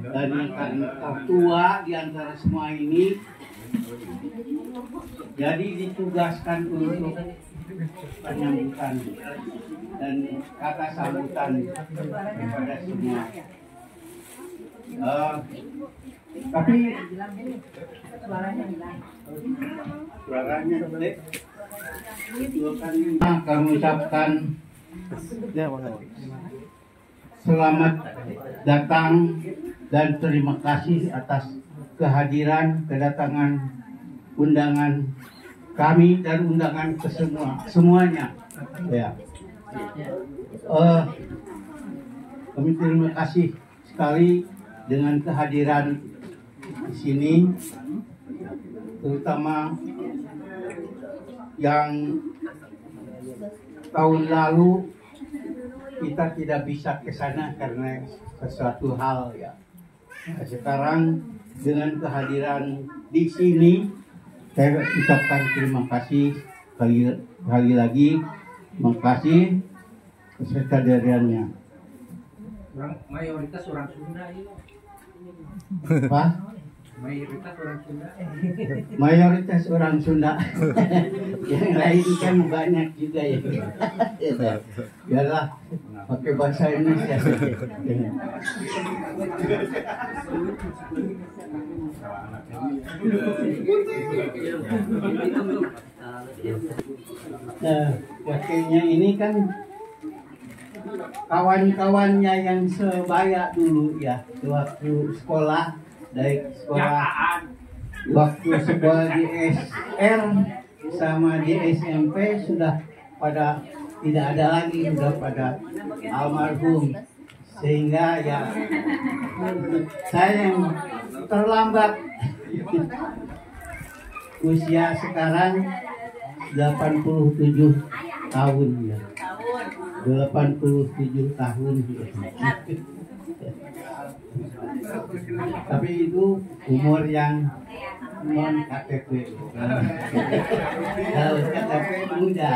dan yang tertua di antara semua ini, jadi ditugaskan untuk penyambutan dan kata sambutan kepada semua. Tapi suaranya jelek. Kami ucapkan selamat datang dan terima kasih atas kehadiran, kedatangan, undangan kami dan undangan ke semuanya. Ya. Kami terima kasih sekali dengan kehadiran di sini, terutama yang tahun lalu kita tidak bisa ke sana karena sesuatu hal ya. Sekarang dengan kehadiran di sini, saya ucapkan terima kasih sekali lagi, makasih kesadarannya. Mayoritas orang Sunda ya. Apa? Mayoritas orang Sunda. Mayoritas orang Sunda. Yang lain kan banyak juga ya. Biarlah pakai bahasa Indonesia. Nah, kakeknya ini kan kawan-kawannya yang sebaya dulu ya, waktu sekolah, dari sekolah, waktu sekolah di SR sama di SMP sudah pada tidak ada lagi, sudah pada almarhum, sehingga ya saya yang terlambat. Usia sekarang 87 tahun ya. 87 tahun. Tapi itu umur yang non KTP. Kalau KTP muda.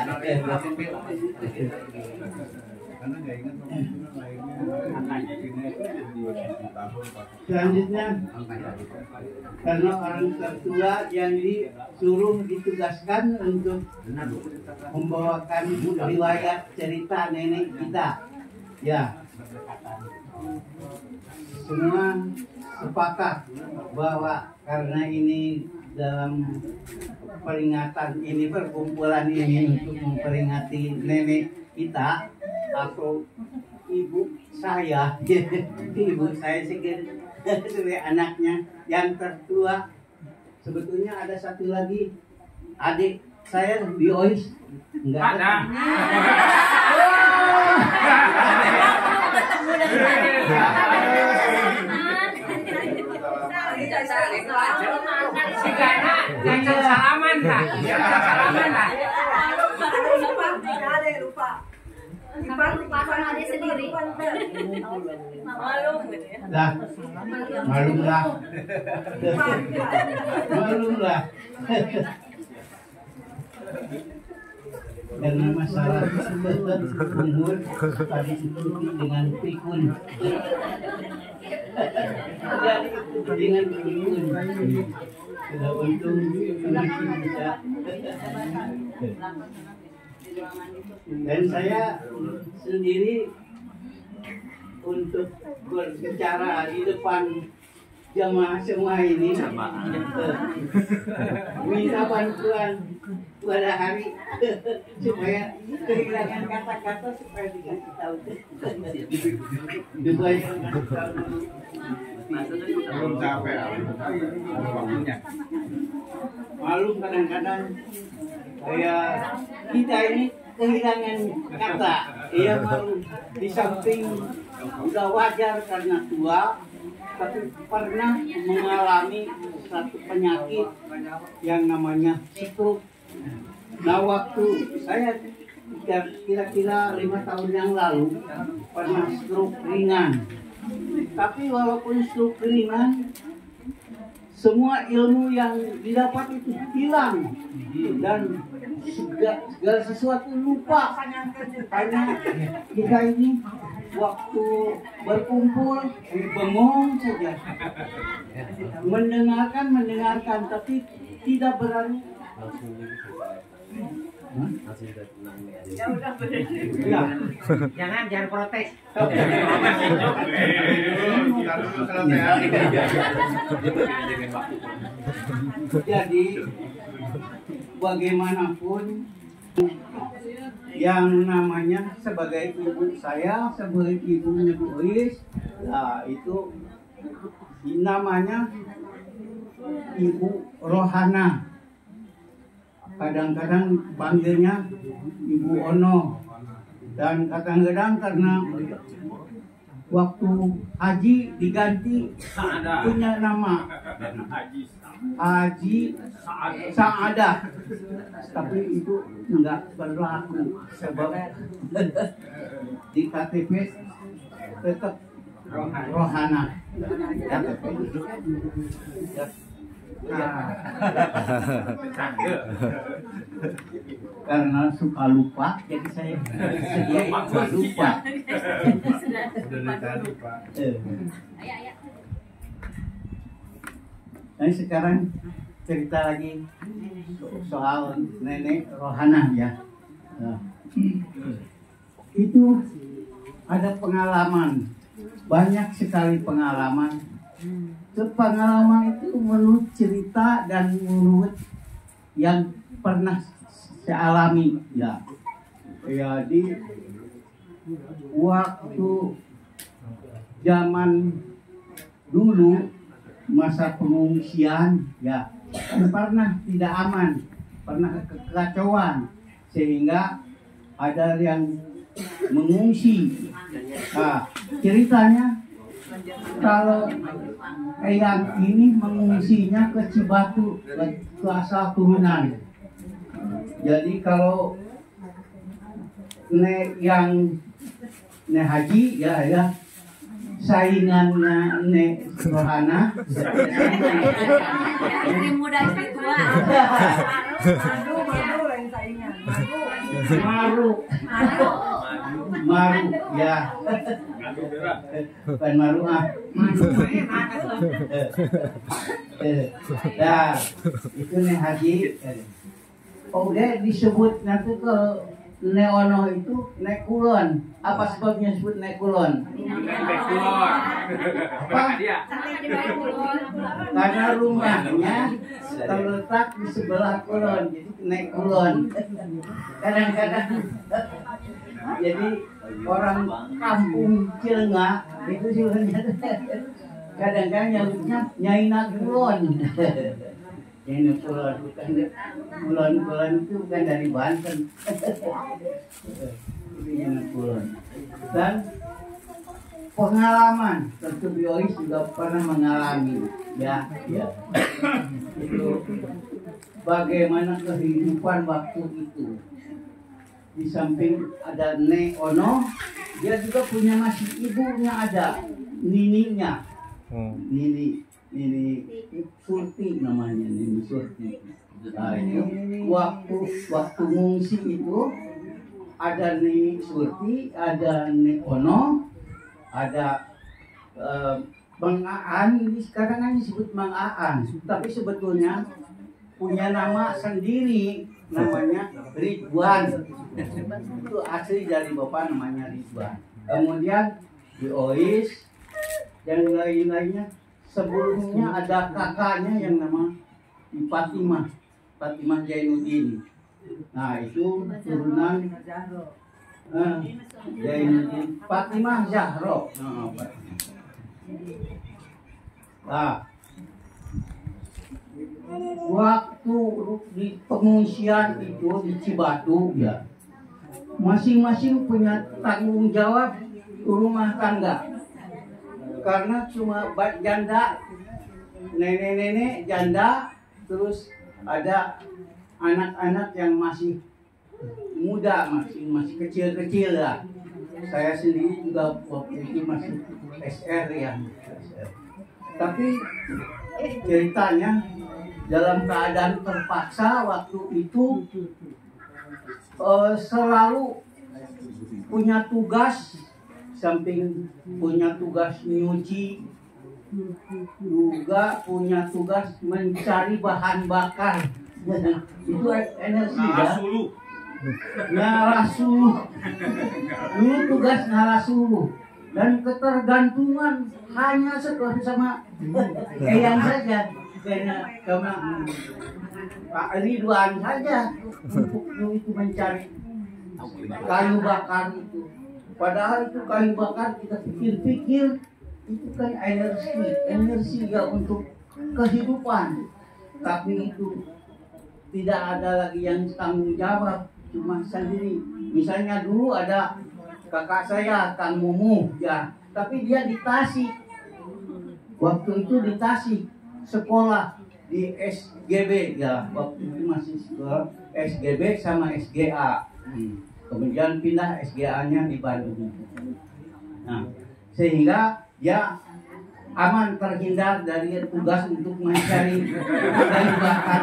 Selanjutnya, karena orang tertua yang disuruh ditugaskan untuk membawakan riwayat cerita nenek kita, ya, semua sepakat bahwa karena ini dalam peringatan ini, perkumpulan ini untuk memperingati nenek kita atau ibu saya, ibu saya sebagai anaknya yang tertua. Sebetulnya ada satu lagi adik saya Biois, enggak ada. Salaman lah. Salaman lah. Ada sendiri. Dah, malumlah. Malumlah. Karena masalah umur tadi diikuti dengan pikun. Dengan pikun. Sudah untung masih bisa. Dan saya sendiri untuk berbicara di depan jamaah semua ini minta bantuan pada hari supaya kehilangan kata-kata supaya dikasih tahu. Belum capek waktunya. Malum kadang-kadang kayak kita ini kehilangan kata. Ia malu, di samping udah wajar karena tua, tapi pernah mengalami satu penyakit yang namanya stroke. Nah, waktu saya kira-kira 5 tahun yang lalu pernah stroke ringan. Tapi walaupun stroke ringan, semua ilmu yang didapat itu hilang dan segala sesuatu lupa. Karena kita ini waktu berkumpul bengong saja, mendengarkan tapi tidak berani. Ya udah Ya. Jangan protes. Jadi bagaimanapun yang namanya sebagai ibu saya, sebagai ibunya Bu Ois, nah itu namanya Ibu Rohana. Kadang-kadang panggilnya Ibu Ono, dan kadang-kadang karena waktu haji diganti punya nama Haji Saadah, tapi itu enggak berlaku sebab di KTP tetap Rohana. Karena suka lupa, jadi saya sedia lupa. Nah, sekarang cerita lagi soal nenek Rohana ya. Nah, itu ada pengalaman, banyak sekali pengalaman. Pengalaman itu menurut cerita dan menurut yang pernah saya alami ya. Di waktu zaman dulu masa pengungsian ya, pernah tidak aman, pernah kekacauan sehingga ada yang mengungsi. Nah, ceritanya kalau yang ini mengungsinya ke Cibatu, ke asal turunan. Jadi kalau yang haji ya saingannya Rohana. Istri muda istri tua. Madu yang saingan. Maru ya. Bukan maru ah. Nah, itu nih haji. Oh, udah disebut nanti ke Neono itu naik kulon. Apa sebabnya disebut naik kulon? Apa? Karena rumahnya terletak di sebelah kulon, jadi naik kulon. Kadang-kadang jadi orang kampung Cilengga itu sebenarnya kadang-kadang nyebutnya Nyai Kulon. Nyai Kulon bukan kulon itu bukan dari Banten. Nyai Kulon. Dan pengalaman tentu Biois juga pernah mengalami ya. Itu bagaimana kehidupan waktu itu. Di samping ada Nek Ono, dia juga punya masih ibunya ada, nininya, nini Surti namanya, nini Surti. Nah, ini waktu ngungsi itu ada nini Surti, ada Nek Ono, ada Bang Aan. Ini sekarang kan disebut Bang Aan, tapi sebetulnya punya nama sendiri, namanya Ridwan. Itu asli dari bapak, namanya Ridwan. Kemudian Biois dan lain-lainnya. Sebelumnya ada kakaknya yang nama Fatimah Jainuddin. Nah, itu turunan Jainuddin Fatimah Zahro. Nah, waktu di pengungsian itu di Cibatu ya, masing-masing punya tanggung jawab rumah tangga. Karena cuma janda, nenek-nenek janda, terus ada anak-anak yang masih muda, masih kecil-kecil lah. Saya sendiri juga waktu itu masih SR ya. Tapi ceritanya dalam keadaan terpaksa waktu itu selalu punya tugas samping punya tugas nyuci, juga punya tugas mencari bahan bakar. Itu energi ya. Narasuluh. Dulu tugas narasuluh. Dan ketergantungan hanya sama Eyang saja. Karena Pak Ridwan saja untuk itu mencari kayu bakar itu. Padahal itu kayu bakar kita pikir-pikir itu kan energi ya untuk kehidupan. Tapi itu tidak ada lagi yang tanggung jawab, cuma sendiri. Misalnya dulu ada kakak saya Kang Mumu ya, tapi dia di Tasik. Waktu itu di Tasik sekolah di SGB ya, waktu itu masih sekolah SGB sama SGA. Kemudian pindah SGA-nya di Bandung. Nah, sehingga ya aman terhindar dari tugas untuk mencari kayu bakar.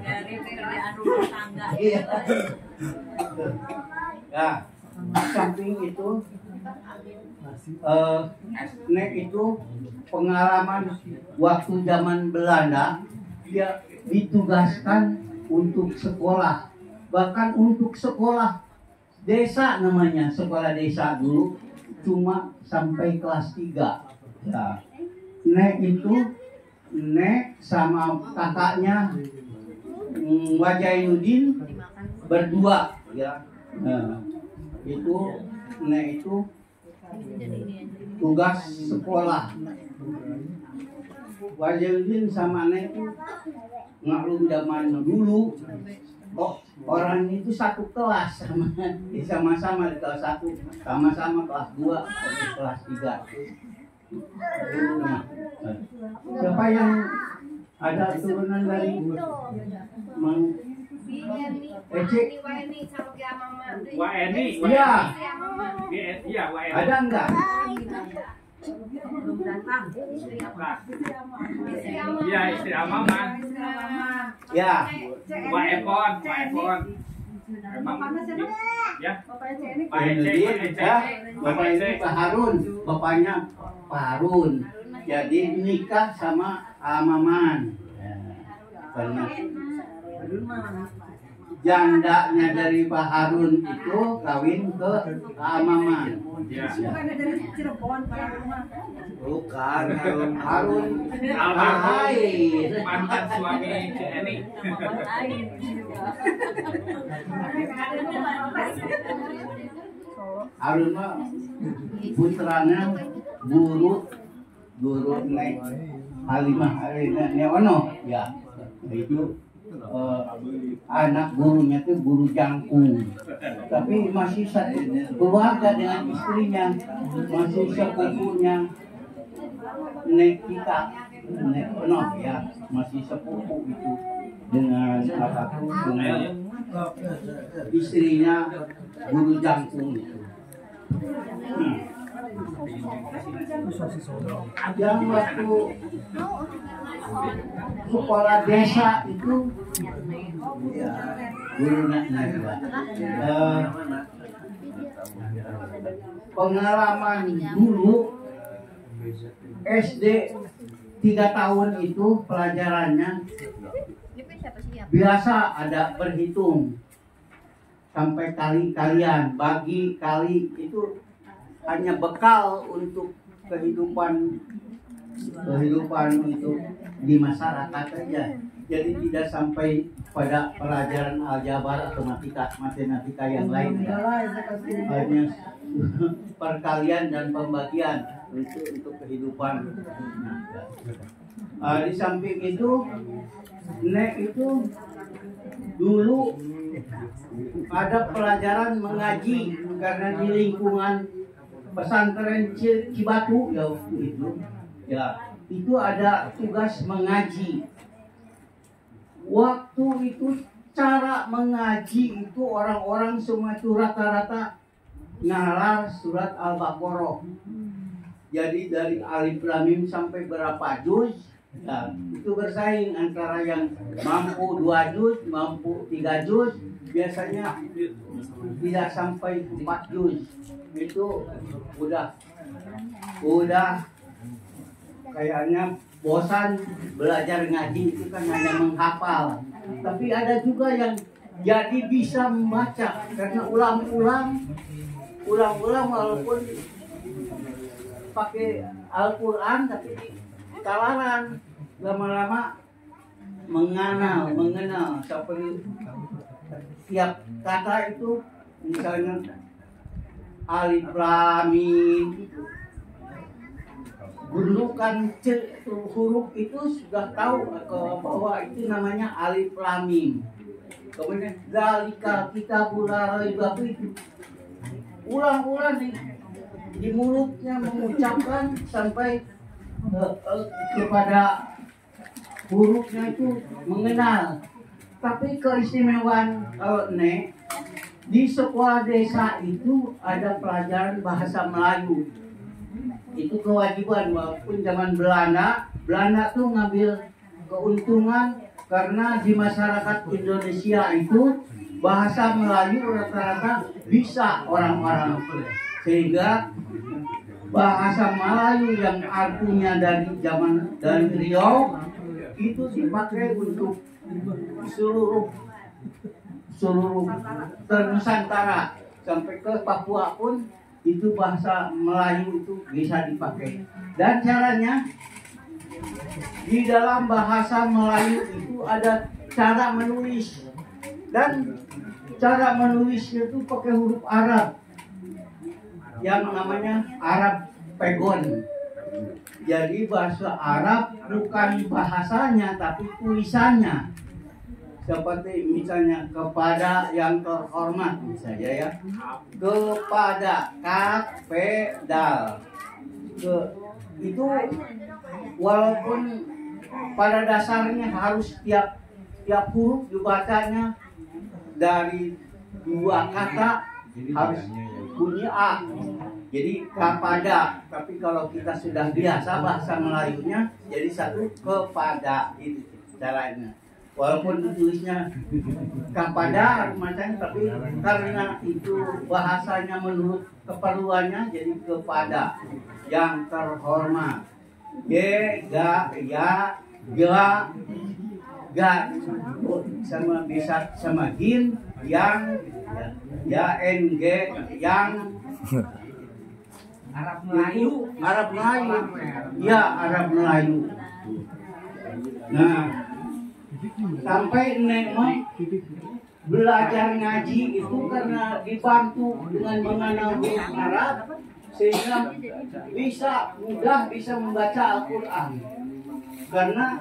Dari pekerjaan rumah tangga. Iya. Ya, samping itu, nek itu pengalaman waktu zaman Belanda, dia ditugaskan untuk sekolah, bahkan untuk sekolah desa namanya, sekolah desa dulu cuma sampai kelas 3 ya. Nek itu Nek sama kakaknya Wajainuddin berdua ya. Itu Nek itu tugas sekolah. Wajainuddin sama Nek itu ngaklum zaman dulu. Oh, orang itu satu kelas sama-sama di kelas 1, sama-sama kelas 2, kelas 3. Siapa yang ada turunan dari Mang Ece? Waeni. Iya. Iya, Waeni. Ada enggak? Belum datang. Iya, istri Amaman. Ya. Waepon. Ya. Pak Ece, ya. Bapak ini Pak Harun, bapaknya Pak Harun. Jadi nikah sama Amaman. Ya. Karena jandanya dari Pak Harun itu kawin ke Amaman. Ya. Bukannya dari Cirebon, Pak Rumah. Bukan Harun Almarhum mantan suami Eni. Harun mah putranya guru Nek Halimah Neono ya. Itu anak gurunya tuh guru jangkung, tapi masih keluarga dengan istrinya, masih sepupunya Nek kita Nek Ono ya, masih sepupu itu dengan apa tuh dengan istrinya guru jangkung itu. Yang waktu sekolah desa itu ya, gurunya Najwa. Pengalaman dulu SD 3 tahun itu pelajarannya biasa ada berhitung sampai kali-kalian, bagi kali itu hanya bekal untuk kehidupan untuk di masyarakat saja. Jadi tidak sampai pada pelajaran aljabar atau matematika yang lain. Hanya perkalian dan pembagian untuk kehidupan. Di samping itu, Nek itu dulu ada pelajaran mengaji karena di lingkungan pesantren Cibatu ya itu. Ya, itu ada tugas mengaji. Waktu itu cara mengaji itu orang-orang semua itu rata-rata nalar surat Al-Baqarah. Jadi dari Alif Lam Mim sampai berapa juz, ya, itu bersaing antara yang mampu 2 juz, mampu 3 juz. Biasanya tidak sampai 4 juz itu udah kayaknya bosan belajar ngaji itu kan hanya menghafal. Tapi ada juga yang jadi bisa membaca karena ulang-ulang walaupun pakai Al-Quran tapi kalaran lama-lama mengenal seperti tiap kata itu misalnya alif lam mim gundukan huruf itu sudah tahu bahwa itu namanya alif lam mim. Kemudian zalika kitabul la raiba fihi ulang-ulang di mulutnya mengucapkan sampai kepada hurufnya itu mengenal. Tapi keistimewaan di sekolah desa itu ada pelajaran bahasa Melayu. Itu kewajiban walaupun zaman Belanda tuh ngambil keuntungan karena di masyarakat Indonesia itu bahasa Melayu rata-rata bisa orang-orang, sehingga bahasa Melayu yang artinya dari Riau itu dipakai untuk seluruh Nusantara sampai ke Papua pun itu bahasa Melayu itu bisa dipakai. Dan caranya di dalam bahasa Melayu itu ada cara menulis, dan cara menulisnya itu pakai huruf Arab yang namanya Arab Pegon. Jadi bahasa Arab bukan bahasanya tapi tulisannya. Seperti misalnya kepada yang terhormat saja ya. Kepada kapedal. Itu walaupun pada dasarnya harus tiap huruf dibacanya dari 2 kata harus bunyi A. Jadi kepada, tapi kalau kita sudah biasa bahasa Melayunya jadi satu kepada, itu caranya. Walaupun tulisnya kepada macam, tapi karena itu bahasanya menurut keperluannya jadi kepada yang terhormat. Ga sama bisa sama gin yang ng yang Arab Melayu. Ya, Arab Melayu. Nah, sampai Nemo belajar ngaji itu karena dibantu dengan mengenal huruf Arab sehingga mudah bisa membaca Al-Quran. Karena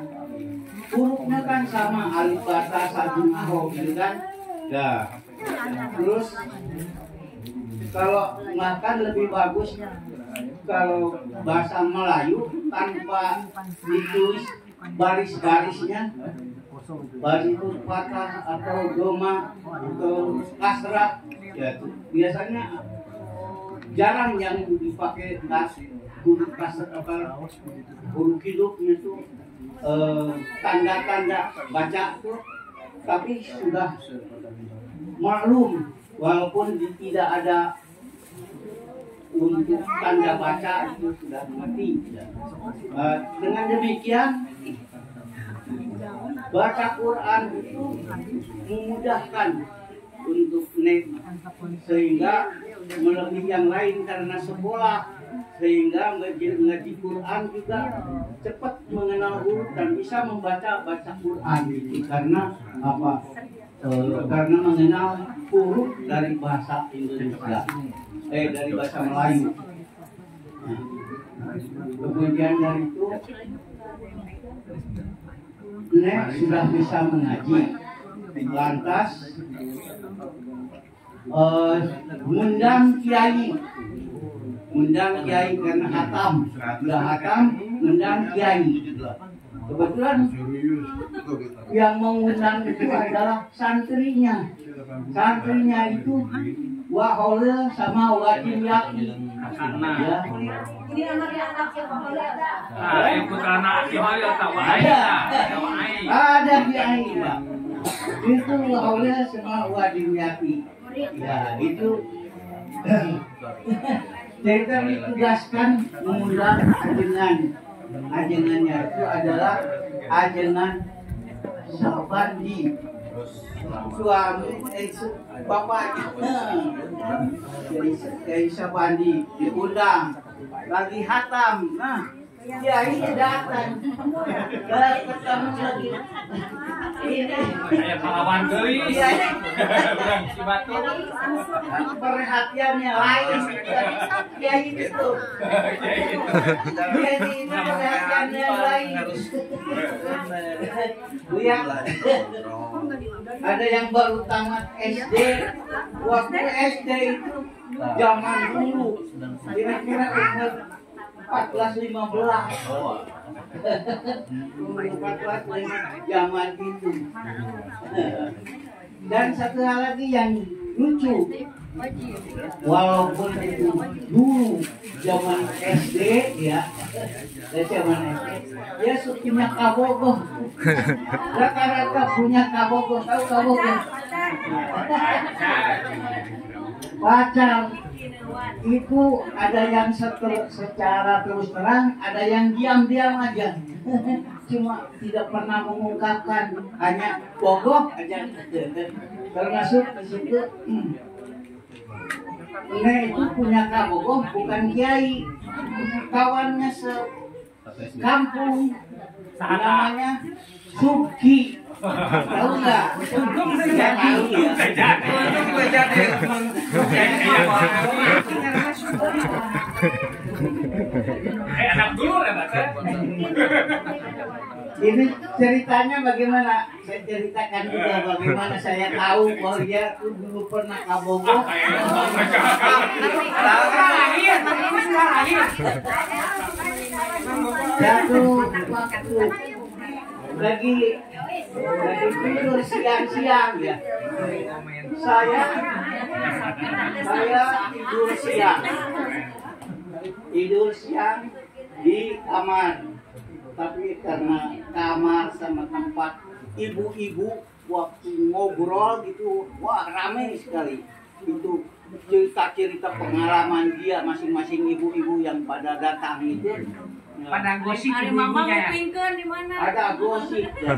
hurufnya kan sama, alif bata sajun aho gitu kan. Ya. Terus kalau makan lebih bagus kalau bahasa Melayu tanpa ditulis baris-barisnya, baris itu patah atau doma atau kasrah, ya biasanya jarang yang dipakai huruf kasrah huruf hidupnya itu tanda-tanda baca itu, tapi sudah maklum. Walaupun tidak ada untuk tanda baca itu sudah mengerti. Dengan demikian baca Quran itu memudahkan untuk sehingga melebihi yang lain karena sekolah, sehingga mengaji Quran juga cepat mengenal huruf dan bisa membaca Quran itu karena apa? Karena mengenal huruf dari bahasa Indonesia, dari bahasa Melayu. Kemudian dari itu, Nek sudah bisa mengaji, lantas mengundang kiai karena hatam, sudah hatam, mengundang kiai. Kebetulan yang mengundang itu adalah santrinya. Santrinya itu Wahola sama Wadim Yaki. Ya. Ini anak-anak yang ada. Yang putra anak Kiai atau ada di Ain. Itu Wahola sama Wadim Yaki. Ya itu kita ditugaskan mengundang ajengan. Ajengannya itu adalah ajengan Sabandi, suami bapaknya dari Sabandi diundang lagi hatam. Nah, kiai datang ketemu lagi ini Saya pahlawan deui. Bukan si batu. perhatiannya lain kiai itu kiai ini perhatiannya lain. Lihat ada yang baru tamat SD, waktu SD itu zaman dulu kira-kira umur 14-15 zaman itu. Dan satu hal lagi yang lucu, walaupun itu dulu zaman SD ya, zaman SD dia punya kabogoh, rata-rata punya kabogoh. Tahu kabogoh? Pacar itu ada yang secara terus terang, ada yang diam-diam aja. Cuma tidak pernah mengungkapkan, hanya bogoh aja. Termasuk di situ, itu punya kabogoh bukan kiai, kawannya sekampung, namanya Suki. Tahu nggak? Nggak tahu ya. Anak dulu ya, Pak. Ini ceritanya bagaimana? Saya ceritakan juga bagaimana saya tahu bahwa dia dulu pernah kabogoh. Satu waktu lagi tidur siang-siang ya. Saya tidur siang di kamar. Tapi karena kamar sama tempat ibu-ibu waktu ngobrol gitu, wah ramai sekali. Itu cerita-cerita pengalaman dia masing-masing ibu-ibu yang pada datang itu. Pada gosip Hari ibu-ibunya mama ya. ngupingkeun di mana? Ada gosip ya.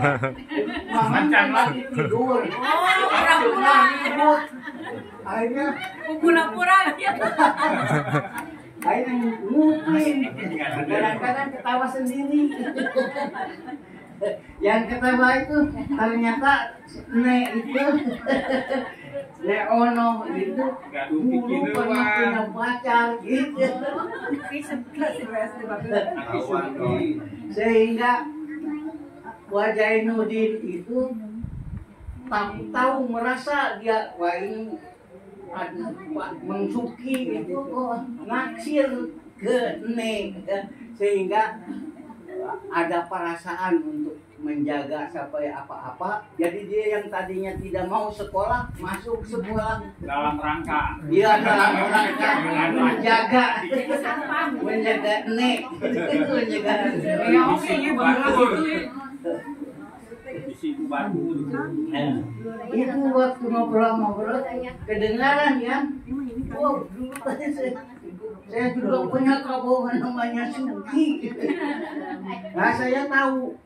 Mama lagi tidur. Pura-pura. Akhirnya Pura-pura ya. nguping. Kadang-kadang ketawa sendiri. Yang ketawa itu ternyata Ono itu dulu pernah punya pacar gitu. Sehingga wajah Nudin itu tahu merasa dia wah ini Mengsuki itu kok naksir ke Neng, sehingga ada perasaan untuk menjaga sampai apa-apa. Jadi dia yang tadinya tidak mau sekolah masuk sekolah Dalam rangka. dia dalam rangka menjaga Nek, menjaga Isi batu. itu waktu ngobrol-ngobrol kedengaran ya. Wow, dulu saya juga punya kabogoh namanya Suki. Nah saya tahu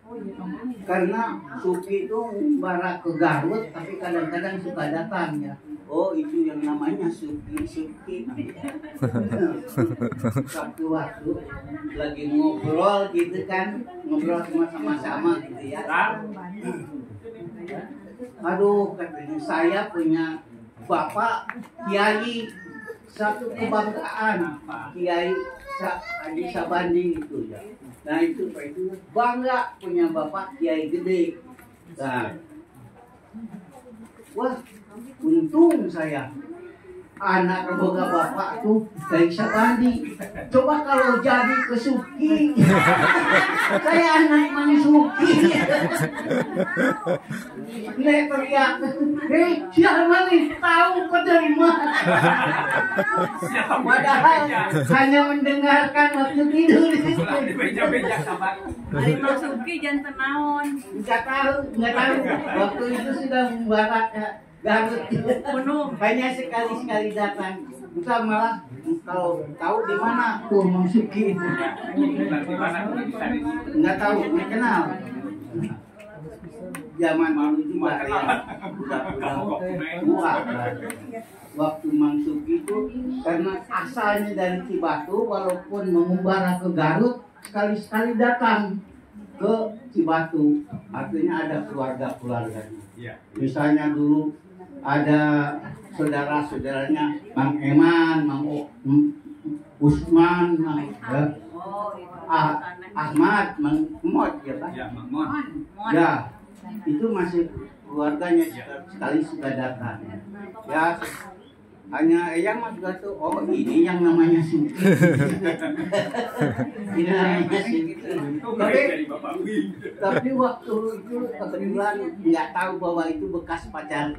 karena Suki itu barak ke Garut tapi kadang-kadang suka datang ya. Oh itu yang namanya Suki. Satu waktu lagi ngobrol gitu kan, ngobrol sama-sama gitu ya. Aduh katanya saya punya bapak kiai, satu kebanggaan Kiai Haji Sabandi itu ya. Nah itu bangga punya bapak Kiai gede. Nah, wah untung saya anak boga bapak tuh Kiai Sabandi. Coba kalau jadi ke Suki, saya anak Mang Suki. Nek teriak, siapa nih tahu kok dari mana? Padahal hanya mendengarkan waktu tidur. Di beja-beja kabar. Hari Masuki jangan naon. Nggak tahu. Waktu itu sudah membarak Garut Penuh. hanya sekali-sekali datang. Kita malah kalau tahu di mana tuh Mang Suki itu. Nanti mana bisa di Nggak tahu, nggak kenal. Zaman dulu juga ya, udah tua. Waktu Mang Suki itu karena asalnya dari Cibatu, walaupun mengubara ke Garut, sekali-sekali datang ke Cibatu. Artinya ada keluarga-keluarganya. Iya. Misalnya dulu ada saudara-saudaranya Mang Eman, Usman, Ahmad, Mang Mod, ya Pak? Ya, Mang. Ya, itu masih keluarganya sekali sudah datang. Ya, hanya Eyang mah juga tuh, oh ini yang namanya Suki. Ini namanya Suki. Tapi waktu itu kebetulan nggak tahu bahwa itu bekas pacar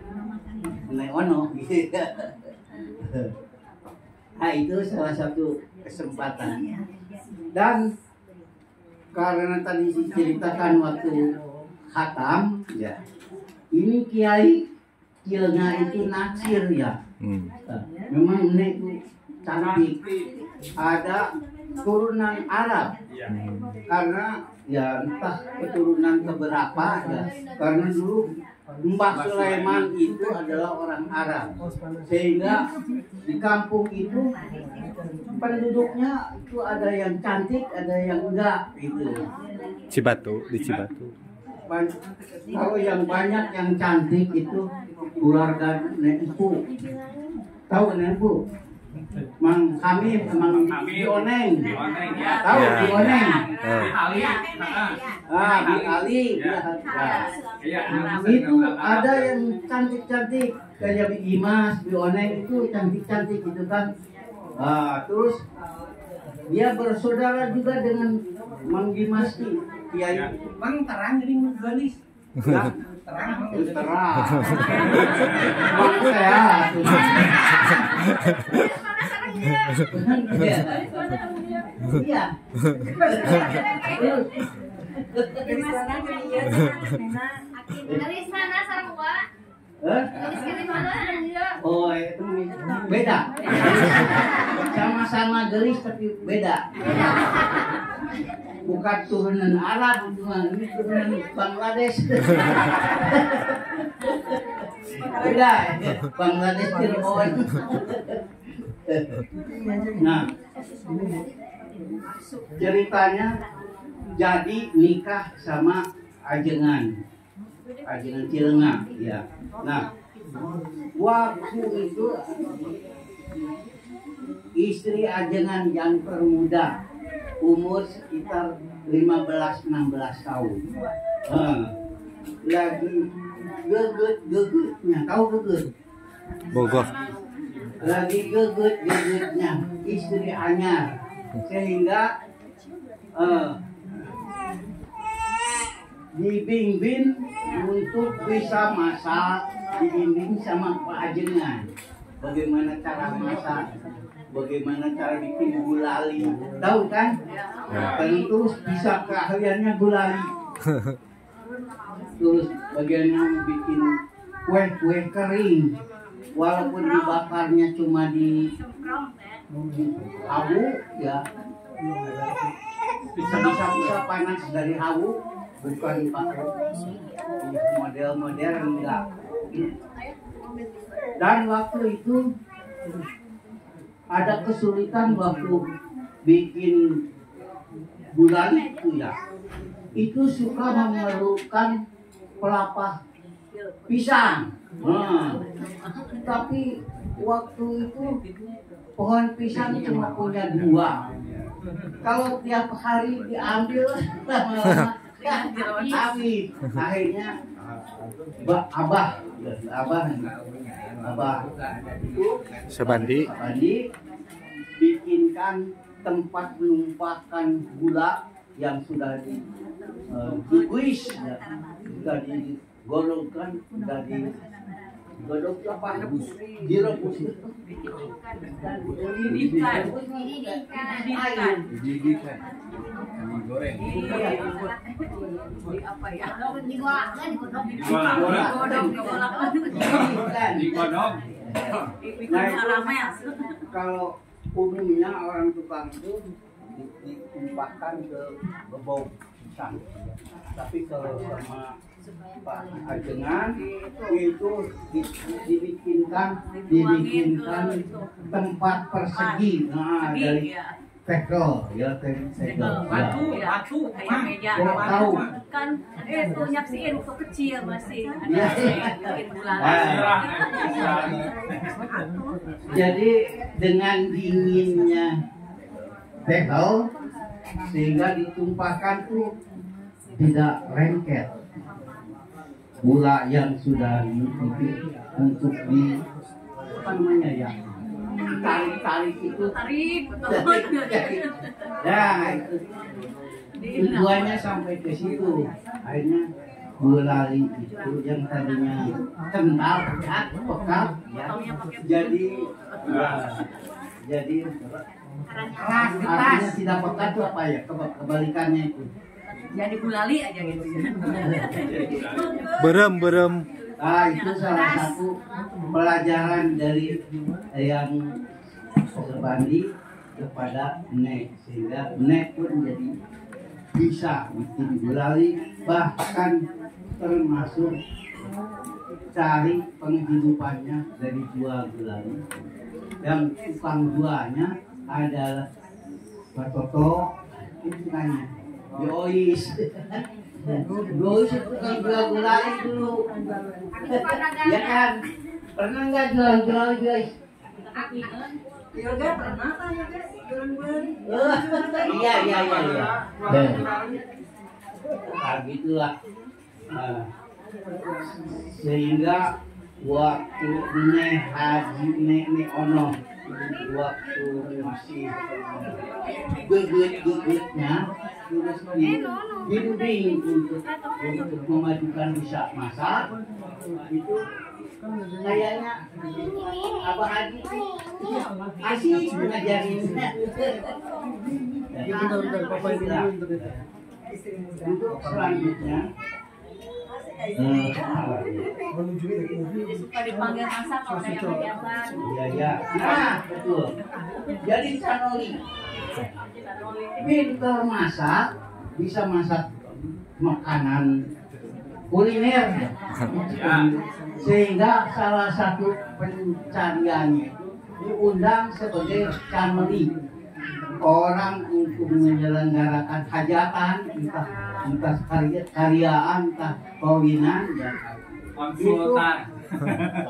Nenek Ono. Nah itu salah satu kesempatan. Dan karena tadi diceritakan waktu khatam, ya ini Kiai Cilengah itu naksir ya. Memang Nenek itu cantik. Ada turunan Arab. Karena ya entah keturunan keberapa ya. Karena dulu Mbah Sulaiman itu adalah orang Arab. Sehingga di kampung itu penduduknya itu ada yang cantik, ada yang enggak gitu. Cibatu, di Cibatu. Kalau yang banyak yang cantik itu keluarga Nenek Empu. Tahu Nenek Empu? Mang Hamim, Mang Bioneng. Tahu Ya. Bioneng? Ali. Bi Ali. Iya. Itu ada yang cantik-cantik kayak Bi Imas, Bioneng itu cantik-cantik gitu kan. Terus dia bersaudara juga dengan Mang Dimas Kiai. Bang terang jadi galis. Ya, Terang. terang. Bang saya. Iya. Iya. Dari sana sarua. Hah? Dari mana dia? Oh, itu beda. Sama-sama gelis tapi beda. Bukan turunan Arab, ini turunan Bangladesh. Beda, Bangladesh Cirebon. Nah, ceritanya jadi nikah sama ajengan Cilengah, ya. Nah, waktu itu istri ajengan yang termuda, umur sekitar 15-16 tahun. Lagi geget-gegetnya, tahu geget? Bogor. Lagi geget-gegetnya istri anyar, sehingga dibimbing untuk bisa masak, dibimbing sama Pak Ajengan. Bagaimana cara masak, bagaimana cara bikin gulali, tahu kan? Terus bisa keahliannya gulali. Terus bagiannya bikin kue kering, walaupun dibakarnya cuma di hawu, ya bisa panas dari hawu, bukan pakai model-model enggak. Dan waktu itu ada kesulitan waktu bikin gulali itu ya. Itu suka memerlukan pelapa pisang. Tapi waktu itu pohon pisang cuma punya 2. Kalau tiap hari diambil lama-lama habis. Akhirnya Abah Sebandi bikinkan tempat menumpahkan gula yang sudah diguis, sudah digolongkan, sudah godok apa? Direbus. Didikan. Didikan. Digoreng. Apa ya? Digodok. Digodok. Kalau umumnya orang tukang itu ditumpahkan ke bebau pisang. Tapi kalau sama Pak Ajengan itu dibikinkan tempat persegi. Nah, dari tegel ya tegel. Batu kayak meja. Tahu. Kan itu nyaksiin waktu kecil masih ada Iya. bikin bulan. Jadi dengan dinginnya tegel sehingga ditumpahkan tuh tidak lengket gula yang sudah untuk di apa namanya ya tarik itu Tarik, ya itu tujuannya sampai ke situ akhirnya gulali itu yang tadinya kental pekat ya jadi keras artinya tidak pekat itu apa ya kebalikannya itu jadi gulali aja gitu. Berem. ah itu salah satu pelajaran dari yang Sebandi kepada Nek sehingga Nek pun jadi bisa bikin gulali bahkan termasuk cari penghidupannya dari jual gulali yang tukang jualnya adalah Pak Toto itu tanya Yois Yois itu kan jual gulali dulu ya kan pernah nggak jual guys Yoga pernah kan Yoga jualan-jualan. iya nah gitulah nah, sehingga waktu Nek Ono waktu masih geget-gegetnya terus dibimbing untuk memajukan bisa masak itu kayaknya Abah Haji asik ngajarin untuk selanjutnya Suka dipanggil masak kalau kayak kegiatan. iya nah betul jadi Canoli pintar masak bisa masak makanan kuliner sehingga salah satu pencariannya itu diundang sebagai Canoli orang untuk menyelenggarakan hajatan entah karyaan entah kawinan dan Konsultan.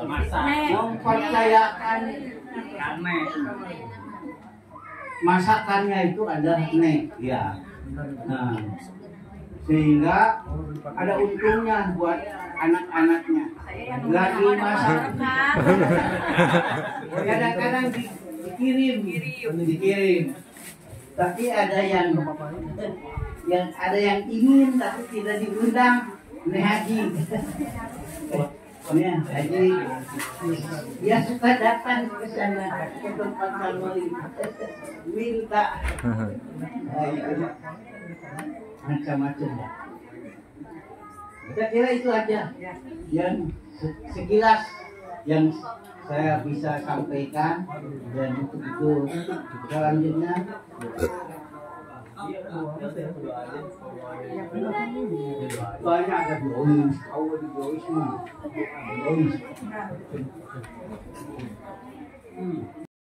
Masak. mempercayakan Aneh. masakannya itu adalah Nek ya nah sehingga ada untungnya buat anak-anaknya lagi masak kadang-kadang dikirim tapi ada yang ingin tapi tidak diundang Nek Haji ya Haji dia suka datang ke sana ke tempat Canoli minta macam-macam ya. Saya kira itu aja yang sekilas yang saya bisa sampaikan dan untuk itu selanjutnya banyak ada dois, awal di dois mah dois.